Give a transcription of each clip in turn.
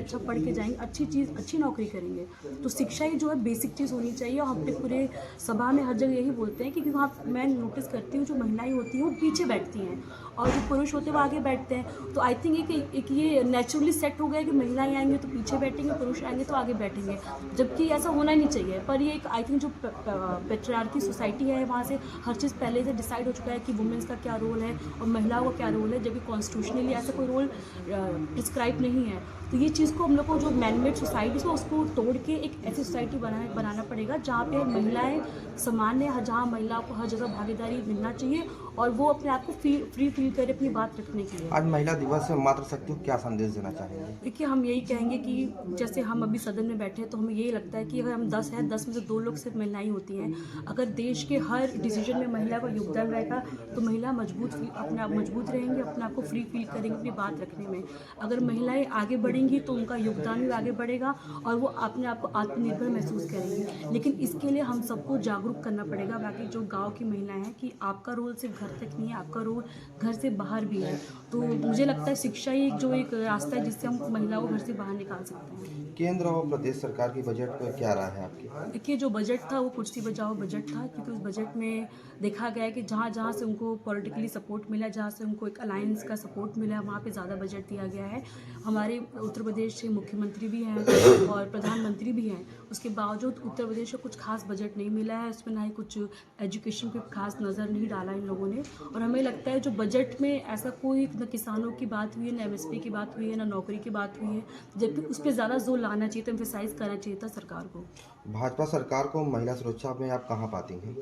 अच्छा पढ़ के जाएंगे, अच्छी नौकरी करेंगे। तो शिक्षा ही जो है बेसिक चीज़ होनी चाहिए। और हम अपने पूरे सभा में हर जगह यही बोलते हैं कि वहाँ मैं नोटिस करती हूँ जो महिलाएं होती हैं वो पीछे बैठती हैं और जो पुरुष होते हैं वो आगे बैठते हैं। तो आई थिंक एक ये नेचुरली सेट हो गया कि महिलाएं आएंगे तो पीछे बैठेंगे, पुरुष आएंगे तो आगे बैठेंगे, जबकि ऐसा होना ही नहीं चाहिए। पर ये एक आई थिंक जो पेट्रियार्की सोसाइटी है वहाँ से हर चीज़ पहले से डिसाइड हो चुका है कि वुमेंस का क्या रोल है और महिलाओं का क्या रोल है, जबकि कॉन्स्टिट्यूशनली ऐसा कोई रोल प्रिस्क्राइब नहीं है। तो ये चीज़ को हम लोग को जो मैनमेड सोसाइटी है उसको तोड़ के एक ऐसी सोसाइटी बनाना पड़ेगा जहाँ पे महिलाएं समान है, जहाँ महिलाओं को हर जगह भागीदारी मिलना चाहिए और वो अपने आप को फ्री फील करे अपनी बात रखने के लिए। आज महिला दिवस है, मातृशक्ति को क्या संदेश देना चाहेंगे? देखिए, हम यही कहेंगे कि जैसे हम अभी सदन में बैठे हैं तो हमें यही लगता है कि अगर हम 10 हैं, 10 में से 2 लोग सिर्फ महिलाएं होती हैं। अगर देश के हर डिसीजन में महिला का योगदान रहेगा तो महिला अपने आप मजबूत रहेंगी, अपने आप को फ्री फील करेंगी अपनी बात रखने में। अगर महिलाएं आगे बढ़ेंगी तो उनका योगदान भी आगे बढ़ेगा और वो अपने आप को आत्मनिर्भर महसूस करेंगी। लेकिन इसके लिए हम सबको जागरूक करना पड़ेगा, बाकी जो गाँव की महिलाएं हैं, कि आपका रोल सिर्फ घर तक नहीं है, आपका रोल घर से बाहर भी है। तो मुझे लगता है शिक्षा ही एक रास्ता है जिससे हम महिलाओं को घर से बाहर निकाल सकते हैं। केंद्र और प्रदेश सरकार की बजट पर क्या राय है आपकी? देखिए, जो बजट था वो कुर्सी बचाओ बजट था, क्योंकि उस बजट में देखा गया है कि जहाँ जहाँ से उनको पॉलिटिकली सपोर्ट मिला, जहाँ से उनको एक अलायंस का सपोर्ट मिला, वहाँ पे ज़्यादा बजट दिया गया है। हमारे उत्तर प्रदेश से मुख्यमंत्री भी हैं और प्रधानमंत्री भी हैं, उसके बावजूद उत्तर प्रदेश को कुछ खास बजट नहीं मिला है। उसमें ना ही कुछ एजुकेशन पे खास नज़र नहीं डाला इन लोगों ने। और हमें लगता है जो बजट में ऐसा कोई न किसानों की बात हुई है, न MSP की बात हुई है, न नौकरी की बात हुई है, जबकि उस पर ज़्यादा जोर लाना चाहिए था, एम्फेसाइज करना चाहिए था सरकार को। भाजपा सरकार को महिला सुरक्षा में आप कहाँ पाती हैं?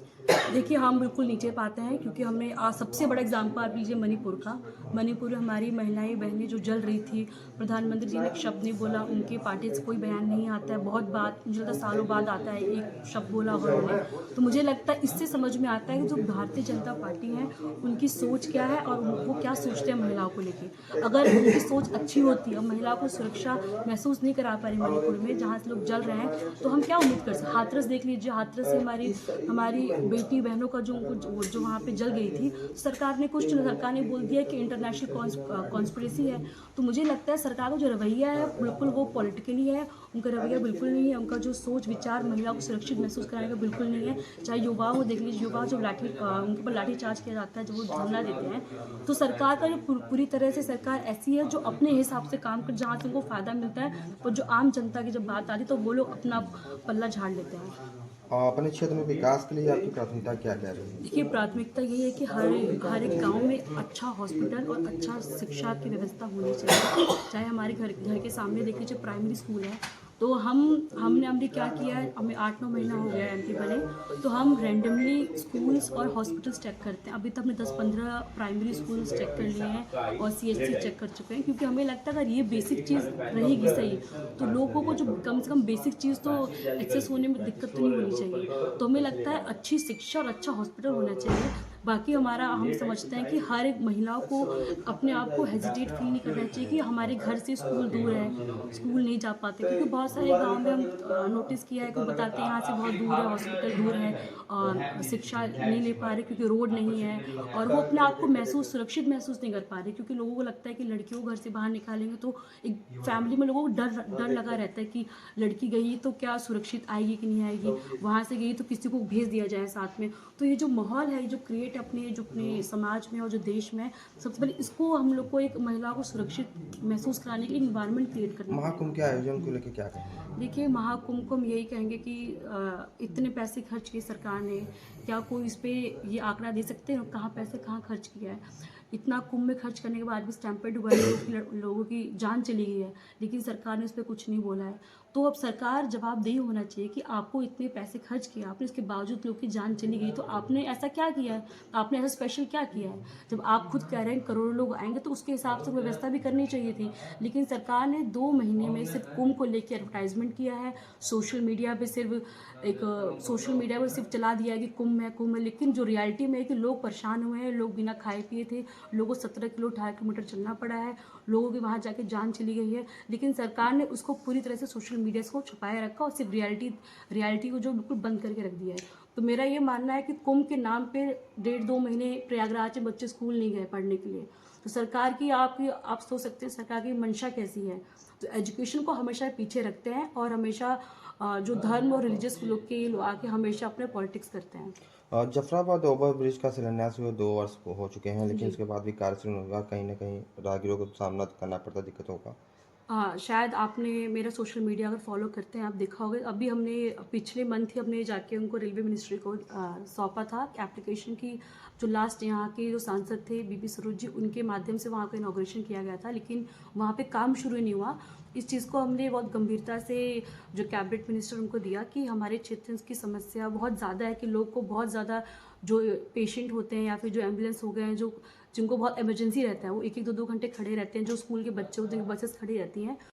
देखिए, हम बिल्कुल नीचे पाते हैं, क्योंकि हमने आज सबसे बड़ा एग्जाम्पल आप लीजिए मणिपुर का। मणिपुर में हमारी महिलाएं बहनें जो जल रही थी, प्रधानमंत्री जी ने एक शब्द नहीं बोला, उनके पार्टी से कोई बयान नहीं आता है। बहुत बात, मुझे लगता है सालों बाद आता है एक शब्द बोला उन्होंने। तो मुझे लगता है इससे समझ में आता है कि जो भारतीय जनता पार्टी है उनकी सोच क्या है और वो क्या सोचते हैं महिलाओं को लेकर। अगर उनकी सोच अच्छी होती और महिलाओं को सुरक्षा महसूस नहीं करा पा रही मणिपुर में, जहाँ से लोग जल रहे हैं, तो हम क्या उम्मीद कर सकते। हाथरस देख लीजिए, हाथरस से हमारी बेटी बहनों का जो वहाँ पे जल गई थी, सरकार ने बोल दिया कि इंटरनेशनल कॉन्स्पिरेसी है। तो मुझे लगता है सरकार का जो रवैया है बिल्कुल वो पॉलिटिकली है, उनका रवैया बिल्कुल नहीं है, उनका जो सोच विचार महिलाओं को सुरक्षित महसूस कराने का बिल्कुल नहीं है। चाहे युवाओं को देख लीजिए, युवा जब उनके पर लाठी चार्ज किया जाता है, जब वो धरना देते हैं, तो सरकार का पूरी तरह से सरकार ऐसी है जो अपने हिसाब से काम कर, जहाँ से उनको फायदा मिलता है, और जो आम जनता की जब बात आती है तो वो लोग अपना पल्ला झाड़ लेते हैं। अपने क्षेत्र में विकास के लिए आपकी प्राथमिकता क्या क्या रही? देखिए, प्राथमिकता यही है कि हर एक गांव में अच्छा हॉस्पिटल और अच्छा शिक्षा की व्यवस्था होनी चाहिए। चाहे हमारे घर के सामने देख लीजिए प्राइमरी स्कूल है, तो हमने क्या किया है, हमें 8-9 महीना हो गया है MP बने, तो हम रैंडमली स्कूल्स और हॉस्पिटल्स चेक करते हैं। अभी तक हमने 10-15 प्राइमरी स्कूल्स चेक कर लिए हैं और CHC चेक कर चुके हैं, क्योंकि हमें लगता है अगर ये बेसिक चीज़ रहेगी सही, तो लोगों को जो कम से कम बेसिक चीज़ तो एक्सेस होने में दिक्कत तो नहीं होनी चाहिए। तो हमें लगता है अच्छी शिक्षा और अच्छा हॉस्पिटल होना चाहिए। बाकी हम समझते हैं कि हर एक महिलाओं को अपने आप को हेजिटेट फील नहीं करना चाहिए कि हमारे घर से स्कूल दूर है, स्कूल नहीं जा पाते, क्योंकि बहुत सारे गांव में हम नोटिस किया है कि बताते हैं यहाँ से बहुत दूर है, हॉस्पिटल दूर है और शिक्षा नहीं ले पा रहे क्योंकि रोड नहीं है, और वो अपने आप को सुरक्षित महसूस नहीं कर पा रहे, क्योंकि लोगों को लगता है कि लड़कियों को घर से बाहर निकालेंगे तो एक फैमिली में लोगों को डर लगा रहता है कि लड़की गई तो क्या सुरक्षित आएगी कि नहीं आएगी, वहाँ से गई तो किसी को भेज दिया जाए साथ में। तो ये जो माहौल है, जो क्रिएट अपने समाज में और जो देश में, सबसे पहले इसको हम लोग को एक महिला को सुरक्षित महसूस कराने के लिए इन्वायरमेंट क्रिएट करना। महाकुंभ के आयोजन को लेकर क्या कहेंगे? देखिए, महाकुंभ को हम यही कहेंगे कि इतने पैसे खर्च किए सरकार ने, क्या कोई इस पर ये आंकड़ा दे सकते हैं कहाँ पैसे कहाँ खर्च किया है। इतना कुंभ में खर्च करने के बाद भी स्टैम्पेड हुआ है, लोगों की जान चली गई है, लेकिन सरकार ने उस पर कुछ नहीं बोला है। तो अब सरकार जवाबदेही होना चाहिए कि आपको इतने पैसे खर्च किए, आपने इसके बावजूद लोग की जान चली गई, तो आपने ऐसा क्या किया है, आपने ऐसा स्पेशल क्या किया है। जब आप खुद कह रहे हैं करोड़ों लोग आएंगे तो उसके हिसाब से व्यवस्था भी करनी चाहिए थी, लेकिन सरकार ने 2 महीने में सिर्फ कुंभ को लेकर एडवर्टाइजमेंट किया है, सोशल मीडिया पर सिर्फ चला दिया है कि कुंभ है, लेकिन जो रियलिटी में है कि लोग परेशान हुए हैं, लोग बिना खाए पिए थे, लोगों को 17 किलो 18 किलोमीटर चलना पड़ा है, लोगों की वहाँ जाके जान चली गई है, लेकिन सरकार ने उसको पूरी तरह से सोशल मीडिया को छुपाए रखा और सिर्फ रियलिटी को जो बिल्कुल बंद करके रख दिया है। तो मेरा ये मानना है कि कुंभ के नाम पे 1.5-2 महीने प्रयागराज में बच्चे स्कूल नहीं गए पढ़ने के लिए, तो सरकार की आप सोच सकते हैं सरकार की मंशा कैसी है। तो एजुकेशन को हमेशा पीछे रखते हैं और हमेशा जो धर्म और रिलीजियस लोग के लोग आके हमेशा अपने पॉलिटिक्स करते हैं। जफराबाद ओवर ब्रिज का शिलान्यास हुए 2 वर्ष हो चुके हैं, लेकिन जी। इसके बाद भी कार्य शुरू नहीं हुआ। कहीं न कहीं राहगीरों को सामना करना पड़ता है दिक्कतों का। हाँ, शायद आपने मेरा सोशल मीडिया अगर फॉलो करते हैं आप देखा होगा, अभी हमने पिछले मंथ ही हमने जाके उनको रेलवे मिनिस्ट्री को सौंपा था एप्लीकेशन की। जो लास्ट यहाँ के जो सांसद थे बीपी सरोज जी, उनके माध्यम से वहाँ का इनॉग्रेशन किया गया था, लेकिन वहाँ पे काम शुरू नहीं हुआ। इस चीज़ को हमने बहुत गंभीरता से जो कैबिनेट मिनिस्टर उनको दिया कि हमारे क्षेत्र की समस्या बहुत ज़्यादा है कि लोग को बहुत ज़्यादा जो पेशेंट होते हैं या फिर जो एम्बुलेंस हो गए हैं, जो जिनको बहुत इमरजेंसी रहता है, वो 1-1 2-2 घंटे खड़े रहते हैं। जो स्कूल के बच्चे होते हैं, बसेस खड़ी रहती हैं।